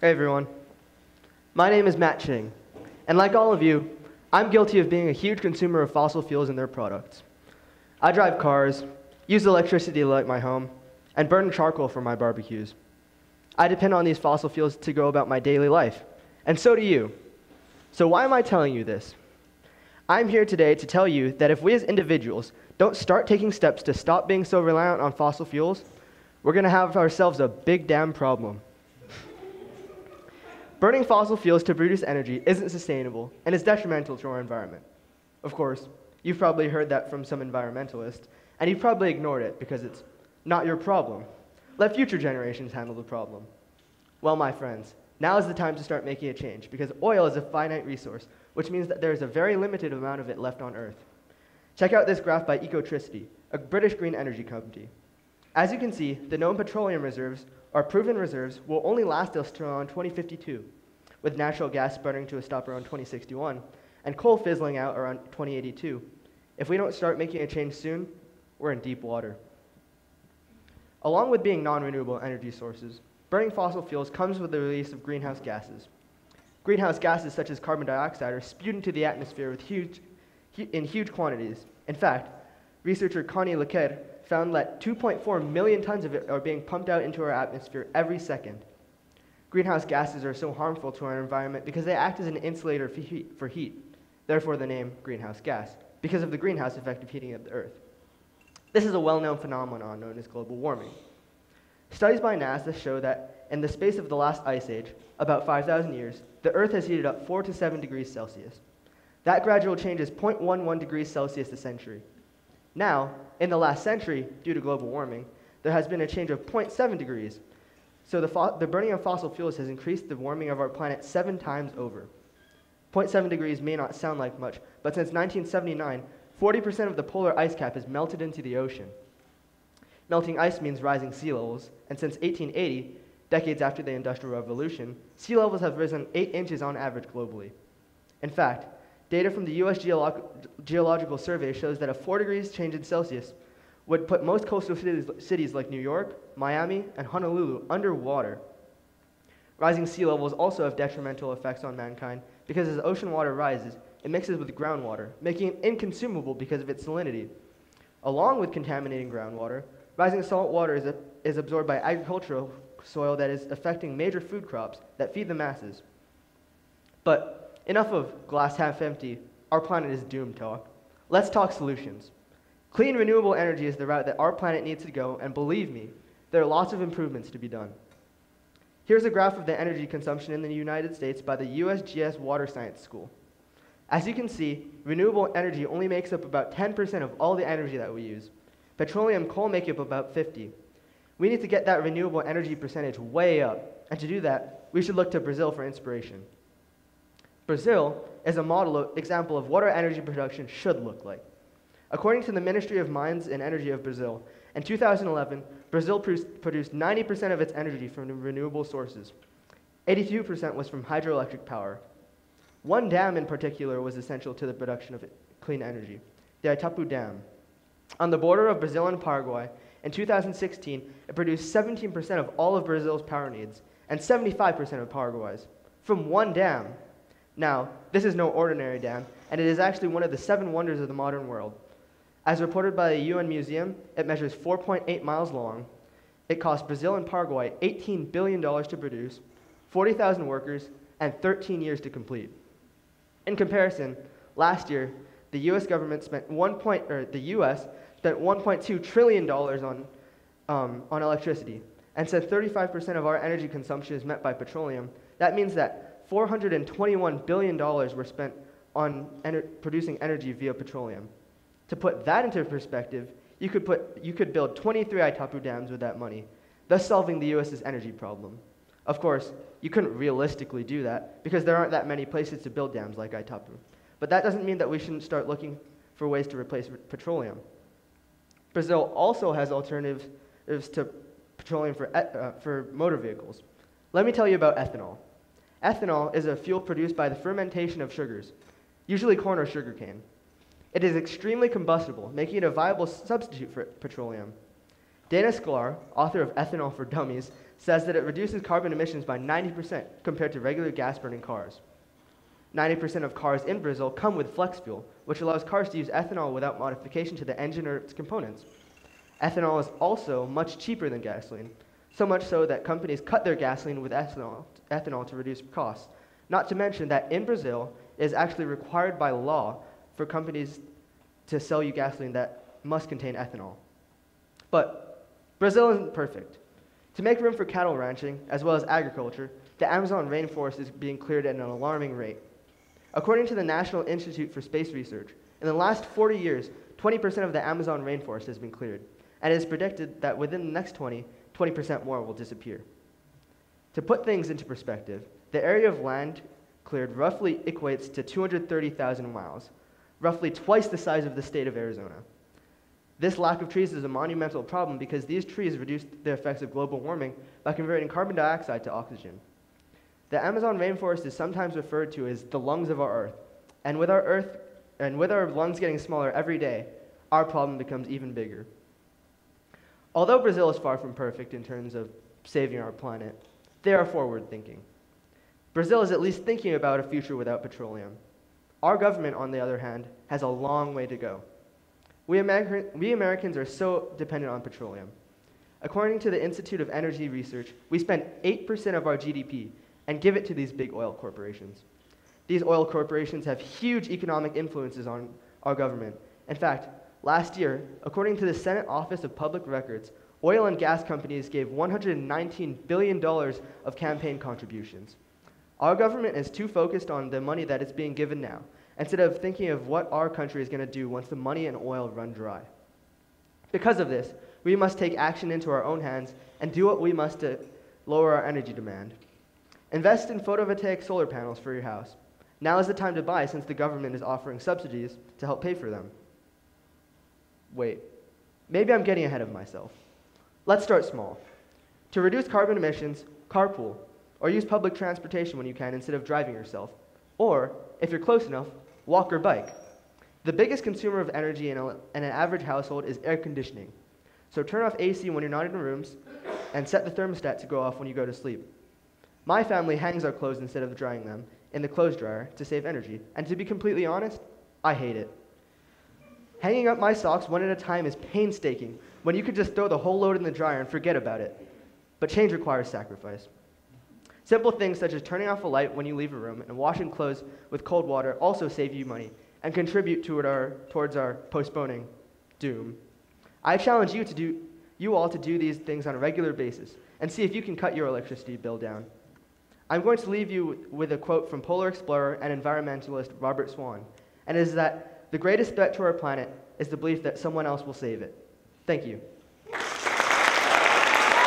Hey everyone, my name is Matt Ching, and like all of you, I'm guilty of being a huge consumer of fossil fuels and their products. I drive cars, use electricity to light my home, and burn charcoal for my barbecues. I depend on these fossil fuels to go about my daily life, and so do you. So why am I telling you this? I'm here today to tell you that if we as individuals don't start taking steps to stop being so reliant on fossil fuels, we're going to have ourselves a big damn problem. Burning fossil fuels to produce energy isn't sustainable and is detrimental to our environment. Of course, you've probably heard that from some environmentalists, and you've probably ignored it because it's not your problem. Let future generations handle the problem. Well, my friends, now is the time to start making a change because oil is a finite resource, which means that there is a very limited amount of it left on Earth. Check out this graph by Ecotricity, a British green energy company. As you can see, the known petroleum reserves, or proven reserves, will only last us to around 2052, with natural gas sputtering to a stop around 2061, and coal fizzling out around 2082. If we don't start making a change soon, we're in deep water. Along with being non-renewable energy sources, burning fossil fuels comes with the release of greenhouse gases. Greenhouse gases such as carbon dioxide are spewed into the atmosphere in huge quantities. In fact, researcher Connie Lequer found that 2.4 million tons of it are being pumped out into our atmosphere every second. Greenhouse gases are so harmful to our environment because they act as an insulator for heat, therefore the name greenhouse gas, because of the greenhouse effect of heating of the Earth. This is a well-known phenomenon known as global warming. Studies by NASA show that in the space of the last ice age, about 5,000 years, the Earth has heated up 4 to 7 degrees Celsius. That gradual change is 0.11 degrees Celsius a century. Now, in the last century, due to global warming, there has been a change of 0.7 degrees. So the burning of fossil fuels has increased the warming of our planet 7 times over. 0.7 degrees may not sound like much, but since 1979, 40% of the polar ice cap has melted into the ocean. Melting ice means rising sea levels, and since 1880, decades after the Industrial Revolution, sea levels have risen 8 inches on average globally. In fact, data from the U.S. Geological Survey shows that a 4 degrees change in Celsius would put most coastal cities like New York, Miami, and Honolulu underwater. Rising sea levels also have detrimental effects on mankind because as ocean water rises, it mixes with groundwater, making it inconsumable because of its salinity. Along with contaminating groundwater, rising salt water is absorbed by agricultural soil that is affecting major food crops that feed the masses. But enough of glass half empty, our planet is doomed talk. Let's talk solutions. Clean renewable energy is the route that our planet needs to go, and believe me, there are lots of improvements to be done. Here's a graph of the energy consumption in the United States by the USGS Water Science School. As you can see, renewable energy only makes up about 10% of all the energy that we use. Petroleum and coal make up about 50%. We need to get that renewable energy percentage way up, and to do that, we should look to Brazil for inspiration. Brazil is a example of what our energy production should look like. According to the Ministry of Mines and Energy of Brazil, in 2011, Brazil produced 90% of its energy from renewable sources. 82% was from hydroelectric power. One dam in particular was essential to the production of clean energy, the Itaipu Dam. On the border of Brazil and Paraguay, in 2016, it produced 17% of all of Brazil's power needs and 75% of Paraguay's, from one dam. Now, this is no ordinary dam, and it is actually one of the 7 wonders of the modern world. As reported by the UN Museum, it measures 4.8 miles long. It cost Brazil and Paraguay $18 billion to produce, 40,000 workers, and 13 years to complete. In comparison, last year, the U.S. government spent $1.2 trillion on electricity, and since 35% of our energy consumption is met by petroleum, that means that $421 billion were spent on producing energy via petroleum. To put that into perspective, you could build 23 Itaipu dams with that money, thus solving the U.S.'s energy problem. Of course, you couldn't realistically do that because there aren't that many places to build dams like Itaipu. But that doesn't mean that we shouldn't start looking for ways to replace petroleum. Brazil also has alternatives to petroleum for motor vehicles. Let me tell you about ethanol. Ethanol is a fuel produced by the fermentation of sugars, usually corn or sugarcane. It is extremely combustible, making it a viable substitute for petroleum. Dana Sklar, author of Ethanol for Dummies, says that it reduces carbon emissions by 90% compared to regular gas-burning cars. 90% of cars in Brazil come with flex fuel, which allows cars to use ethanol without modification to the engine or its components. Ethanol is also much cheaper than gasoline, so much so that companies cut their gasoline with ethanol to reduce costs. Not to mention that in Brazil, it is actually required by law for companies to sell you gasoline that must contain ethanol. But Brazil isn't perfect. To make room for cattle ranching, as well as agriculture, the Amazon rainforest is being cleared at an alarming rate. According to the National Institute for Space Research, in the last 40 years, 20% of the Amazon rainforest has been cleared, and it is predicted that within the next 20% more will disappear. To put things into perspective, the area of land cleared roughly equates to 230,000 miles, roughly twice the size of the state of Arizona. This lack of trees is a monumental problem because these trees reduce the effects of global warming by converting carbon dioxide to oxygen. The Amazon rainforest is sometimes referred to as the lungs of our Earth, and with our lungs getting smaller every day, our problem becomes even bigger. Although Brazil is far from perfect in terms of saving our planet, they are forward-thinking. Brazil is at least thinking about a future without petroleum. Our government, on the other hand, has a long way to go. We Americans are so dependent on petroleum. According to the Institute of Energy Research, we spend 8% of our GDP and give it to these big oil corporations. These oil corporations have huge economic influences on our government. In fact, last year, according to the Senate Office of Public Records, oil and gas companies gave $119 billion of campaign contributions. Our government is too focused on the money that is being given now, instead of thinking of what our country is going to do once the money and oil run dry. Because of this, we must take action into our own hands and do what we must to lower our energy demand. Invest in photovoltaic solar panels for your house. Now is the time to buy since the government is offering subsidies to help pay for them. Wait, maybe I'm getting ahead of myself. Let's start small. To reduce carbon emissions, carpool, or use public transportation when you can instead of driving yourself. Or, if you're close enough, walk or bike. The biggest consumer of energy in an average household is air conditioning. So turn off AC when you're not in your rooms and set the thermostat to go off when you go to sleep. My family hangs our clothes instead of drying them in the clothes dryer to save energy. And to be completely honest, I hate it. Hanging up my socks one at a time is painstaking when you could just throw the whole load in the dryer and forget about it. But change requires sacrifice. Simple things such as turning off a light when you leave a room and washing clothes with cold water also save you money and contribute towards our postponing doom. I challenge you all to do these things on a regular basis and see if you can cut your electricity bill down. I'm going to leave you with a quote from polar explorer and environmentalist Robert Swan, and it is that the greatest threat to our planet is the belief that someone else will save it. Thank you.